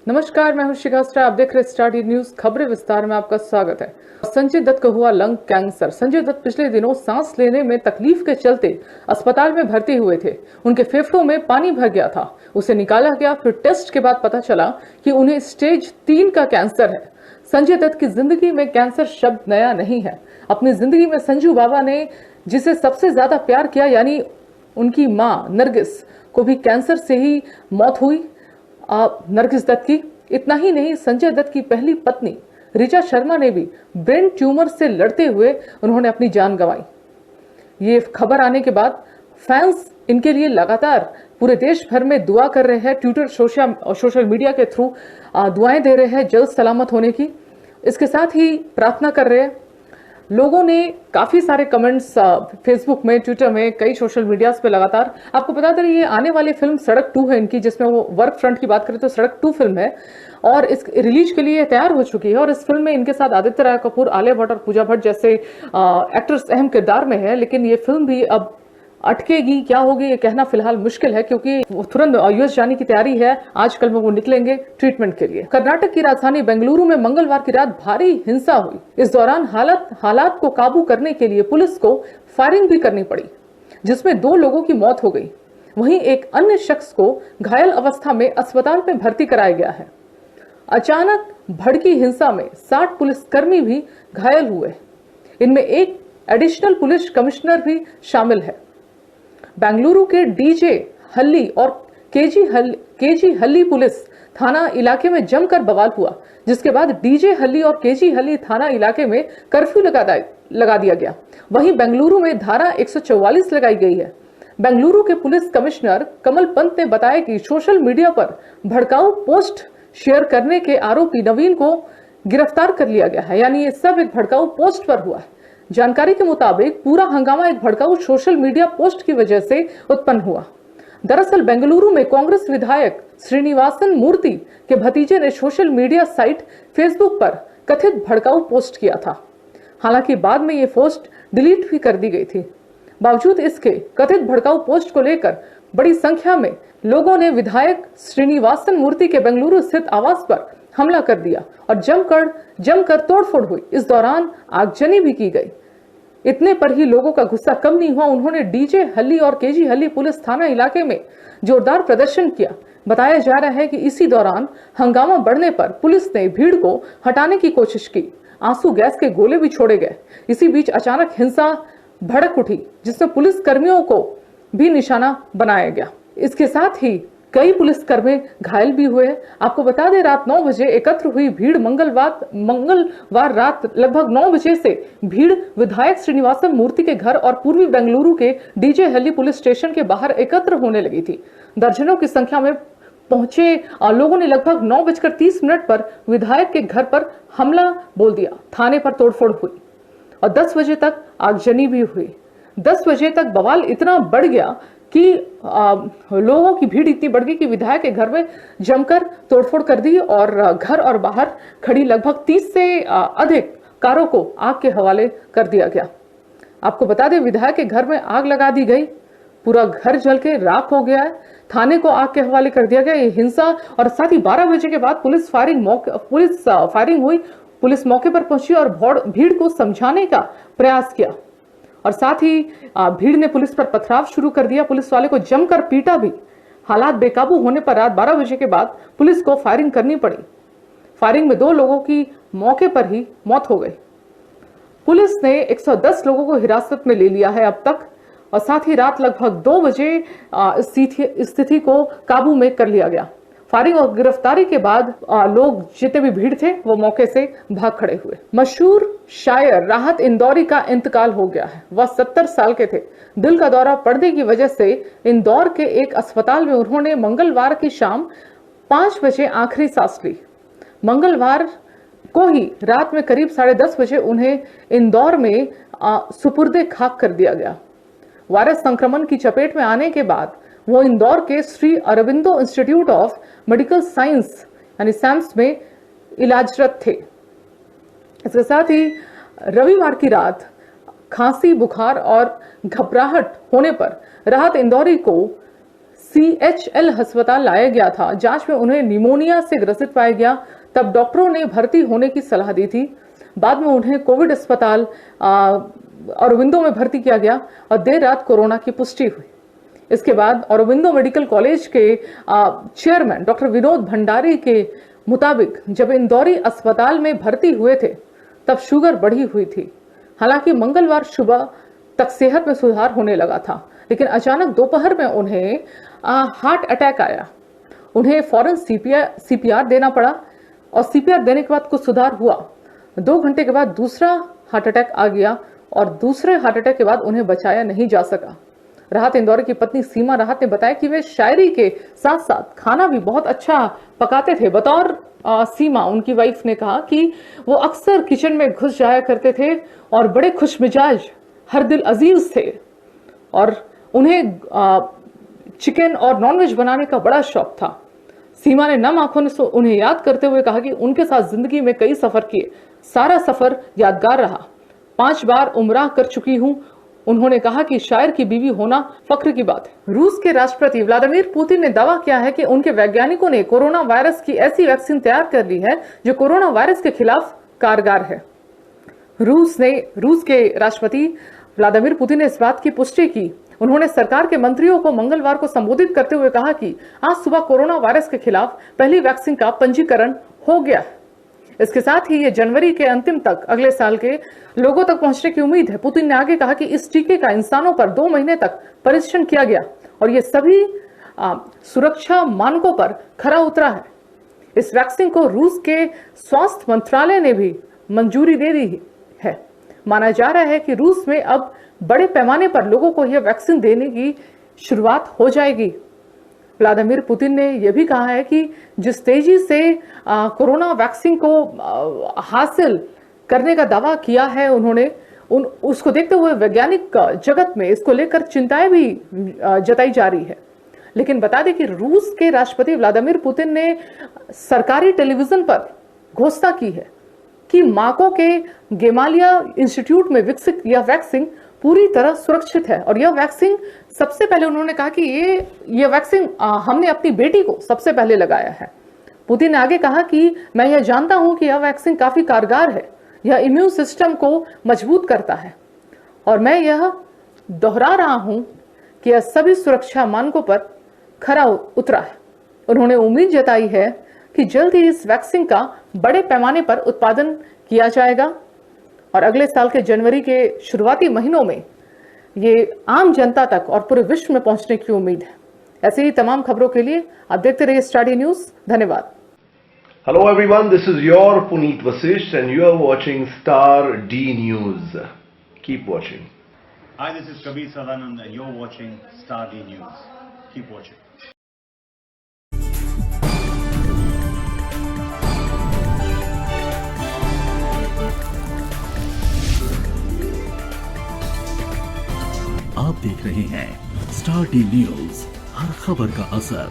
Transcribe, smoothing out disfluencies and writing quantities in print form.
नमस्कार, मैं हूं शिखा स्टार। आप देख रहे स्टार न्यूज। खबरें विस्तार में आपका स्वागत है। संजय दत्त को हुआ लंग कैंसर। संजय दत्त पिछले दिनों सांस लेने में तकलीफ के चलते अस्पताल में भर्ती हुए थे। उनके फेफड़ों में पानी भर गया था, उसे निकाला गया। फिर टेस्ट के बाद पता चला कि उन्हें स्टेज 3 का कैंसर है। संजय दत्त की जिंदगी में कैंसर शब्द नया नहीं है। अपनी जिंदगी में संजू बाबा ने जिसे सबसे ज्यादा प्यार किया, यानी उनकी मां नरगिस को भी कैंसर से ही मौत हुई। नरगिस दत्त की इतना ही नहीं, संजय दत्त की पहली पत्नी ऋचा शर्मा ने भी ब्रेन ट्यूमर से लड़ते हुए उन्होंने अपनी जान गंवाई। ये खबर आने के बाद फैंस इनके लिए लगातार पूरे देश भर में दुआ कर रहे हैं। ट्विटर, सोशल मीडिया के थ्रू दुआएं दे रहे हैं जल्द सलामत होने की। इसके साथ ही प्रार्थना कर रहे हैं। लोगों ने काफी सारे कमेंट्स फेसबुक में, ट्विटर में, कई सोशल मीडिया पे लगातार। आपको बता दें, ये आने वाली फिल्म सड़क 2 है इनकी, जिसमें वो वर्क फ्रंट की बात करें तो सड़क 2 फिल्म है और इस रिलीज के लिए तैयार हो चुकी है। और इस फिल्म में इनके साथ आदित्य राय कपूर, आलिया भट्ट और पूजा भट्ट जैसे एक्टर्स अहम किरदार में है। लेकिन ये फिल्म भी अब अटकेगी, क्या होगी ये कहना फिलहाल मुश्किल है, क्योंकि तुरंत यूएस जाने की तैयारी है। आजकल में वो निकलेंगे ट्रीटमेंट के लिए। कर्नाटक की राजधानी बेंगलुरु में मंगलवार की रात भारी हिंसा हुई। इस दौरान हालात को काबू करने के लिए पुलिस को फायरिंग भी करनी पड़ी, जिसमें 2 लोगों की मौत हो गई। वहीं एक अन्य शख्स को घायल अवस्था में अस्पताल में भर्ती कराया गया है। अचानक भड़की हिंसा में 60 पुलिसकर्मी भी घायल हुए। इनमें एक एडिशनल पुलिस कमिश्नर भी शामिल है। बेंगलुरु के डीजे हल्ली और केजी हल्ली पुलिस थाना इलाके में जमकर बवाल हुआ, जिसके बाद डीजे हल्ली और केजी हल्ली थाना इलाके में कर्फ्यू लगा दिया गया। वहीं बेंगलुरु में धारा 144 लगाई गई है। बेंगलुरु के पुलिस कमिश्नर कमल पंत ने बताया कि सोशल मीडिया पर भड़काऊ पोस्ट शेयर करने के आरोपी नवीन को गिरफ्तार कर लिया गया है। यानी ये सब एक भड़काऊ पोस्ट पर हुआ है। जानकारी के मुताबिक पूरा हंगामा एक भड़काऊ सोशल मीडिया पोस्ट की वजह से उत्पन्न हुआ। दरअसल बेंगलुरु में कांग्रेस विधायक श्रीनिवासन मूर्ति के भतीजे ने सोशल मीडिया साइट फेसबुक पर कथित भड़काऊ पोस्ट किया था। हालांकि बाद में ये पोस्ट डिलीट भी कर दी गई थी। बावजूद इसके कथित भड़काऊ पोस्ट को लेकर बड़ी संख्या में लोगों ने विधायक श्रीनिवासन मूर्ति के बेंगलुरु स्थित आवास पर हमला कर दिया और जमकर तोड़फोड़ हुई। इस दौरान आगजनी भी की गई। इतने पर ही लोगों का गुस्सा कम नहीं हुआ। उन्होंने डीजे हल्ली और केजी हल्ली पुलिस थाना इलाके में जोरदार प्रदर्शन किया। बताया जा रहा है कि इसी दौरान हंगामा बढ़ने पर पुलिस ने भीड़ को हटाने की कोशिश की। आंसू गैस के गोले भी छोड़े गए। इसी बीच अचानक हिंसा भड़क उठी, जिसमें पुलिस कर्मियों को भी निशाना बनाया गया। इसके साथ ही कई पुलिसकर्मी घायल भी हुए। आपको बता दें, रात 9 बजे एकत्र हुई भीड़ मंगलवार रात लगभग 9 बजे से भीड़ विधायक श्रीनिवासन मूर्ति के घर और पूर्वी बेंगलुरु के डीजे हल्ली पुलिस स्टेशन के बाहर एकत्र होने लगी थी। दर्जनों की संख्या में पहुंचे लोगों ने लगभग 9:30 पर विधायक के घर पर हमला बोल दिया। थाने पर तोड़फोड़ हुई और 10 बजे तक आगजनी भी हुई। 10 बजे तक बवाल इतना बढ़ गया कि लोगों की भीड़ इतनी बढ़ गई कि विधायक के घर में जमकर तोड़फोड़ कर दी और घर और बाहर खड़ी लगभग 30 से अधिक कारों को आग के हवाले कर दिया गया। आपको बता दें, विधायक के घर में आग लगा दी गई। पूरा घर जल के राख हो गया है। थाने को आग के हवाले कर दिया गया। ये हिंसा और साथ ही 12 बजे के बाद पुलिस फायरिंग हुई। पुलिस मौके पर पहुंची और भीड़ को समझाने का प्रयास किया और साथ ही भीड़ ने पुलिस पर पथराव शुरू कर दिया। पुलिस वाले को जमकर पीटा भी। हालात बेकाबू होने पर रात 12 बजे के बाद पुलिस को फायरिंग करनी पड़ी। फायरिंग में 2 लोगों की मौके पर ही मौत हो गई। पुलिस ने 110 लोगों को हिरासत में ले लिया है अब तक और साथ ही रात लगभग 2 बजे स्थिति को काबू में कर लिया गया। फायरिंग और गिरफ्तारी के बाद लोग जितने भी भीड़ थे वो मौके से भाग खड़े हुए। मशहूर शायर राहत इंदौरी का इंतकाल हो गया है। वह 70 साल के थे। दिल का दौरा पड़ने की वजह से इंदौर के एक अस्पताल में उन्होंने मंगलवार की शाम 5 बजे आखिरी सांस ली। मंगलवार को ही रात में करीब 10:30 बजे उन्हें इंदौर में सुपुर्दे खाक कर दिया गया। वायरस संक्रमण की चपेट में आने के बाद वो इंदौर के Shri Aurobindo institute of medical science यानी सैम्स में इलाजरत थे। इसके साथ ही रविवार की रात खांसी, बुखार और घबराहट होने पर राहत इंदौरी को CHL अस्पताल लाया गया था। जांच में उन्हें निमोनिया से ग्रसित पाया गया। तब डॉक्टरों ने भर्ती होने की सलाह दी थी। बाद में उन्हें कोविड अस्पताल औरबिंदो में भर्ती किया गया और देर रात कोरोना की पुष्टि हुई। इसके बाद औरबिंदो मेडिकल कॉलेज के चेयरमैन डॉक्टर विनोद भंडारी के मुताबिक जब इंदौरी अस्पताल में भर्ती हुए थे तब शुगर बढ़ी हुई थी। हालांकि मंगलवार सुबह तक सेहत में सुधार होने लगा था, लेकिन अचानक दोपहर में उन्हें हार्ट अटैक आया। उन्हें फौरन CPR देना पड़ा और CPR देने के बाद कुछ सुधार हुआ। 2 घंटे के बाद दूसरा हार्ट अटैक आ गया और दूसरे हार्ट अटैक के बाद उन्हें बचाया नहीं जा सका। राहत इंदौरी की पत्नी सीमा राहत ने बताया कि वे शायरी के साथ साथ खाना भी बहुत अच्छा पकाते थे। बतौर सीमा, उनकी वाइफ ने कहा कि वो अक्सर किचन में घुस जाया करते थे और बड़े खुशमिजाज, हर दिल अजीज थे और उन्हें चिकन और नॉनवेज बनाने का बड़ा शौक था। सीमा ने नम आंखों से उन्हें याद करते हुए कहा कि उनके साथ जिंदगी में कई सफर किए, सारा सफर यादगार रहा। 5 बार उम्राह कर चुकी हूं। उन्होंने कहा कि शायर की बीवी होना फख्र की बात है। रूस के राष्ट्रपति व्लादिमीर पुतिन ने दावा किया है कि उनके वैज्ञानिकों ने कोरोना वायरस की ऐसी वैक्सीन तैयार कर ली है जो कोरोना वायरस के खिलाफ कारगर है। रूस के राष्ट्रपति व्लादिमीर पुतिन ने इस बात की पुष्टि की। उन्होंने सरकार के मंत्रियों को मंगलवार को संबोधित करते हुए कहा कि आज सुबह कोरोना वायरस के खिलाफ पहली वैक्सीन का पंजीकरण हो गया है। इसके साथ ही ये जनवरी के अंतिम तक अगले साल के लोगों तक पहुंचने की उम्मीद है। पुतिन ने आगे कहा कि इस टीके का इंसानों पर 2 महीने तक परीक्षण किया गया और ये सभी सुरक्षा मानकों पर खरा उतरा है। इस वैक्सीन को रूस के स्वास्थ्य मंत्रालय ने भी मंजूरी दे दी है। माना जा रहा है कि रूस में अब बड़े पैमाने पर लोगों को यह वैक्सीन देने की शुरुआत हो जाएगी। व्लादिमीर पुतिन ने यह भी कहा है कि जिस तेजी से कोरोना वैक्सीन को हासिल करने का दावा किया है उन्होंने, उसको देखते हुए वैज्ञानिक जगत में इसको लेकर चिंताएं भी जताई जा रही है। लेकिन बता दें कि रूस के राष्ट्रपति व्लादिमीर पुतिन ने सरकारी टेलीविजन पर घोषणा की है कि माको के गेमालिया इंस्टीट्यूट में विकसित यह वैक्सीन पूरी तरह सुरक्षित है और यह वैक्सीन सबसे पहले उन्होंने कहा कि यह वैक्सीन हमने अपनी बेटी को सबसे पहले लगाया है। पुतिन ने आगे कहा कि मैं यह जानता हूं कि यह वैक्सीन काफी कारगर है, यह इम्यून सिस्टम को मजबूत करता है और मैं यह दोहरा रहा हूं कि यह सभी सुरक्षा मानकों पर खरा उतरा है। उन्होंने उम्मीद जताई है कि जल्द ही इस वैक्सीन का बड़े पैमाने पर उत्पादन किया जाएगा और अगले साल के जनवरी के शुरुआती महीनों में ये आम जनता तक और पूरे विश्व में पहुंचने की उम्मीद है। ऐसे ही तमाम खबरों के लिए आप देखते रहिए स्टार डी न्यूज। धन्यवाद। Hello everyone, this is your Puneet Vasisht and you are watching Star D News. Keep watching. Hi, this is Kabir Sadanand and you're watching Star D News. Keep watching. आप देख रहे हैं star D news, हर खबर का असर।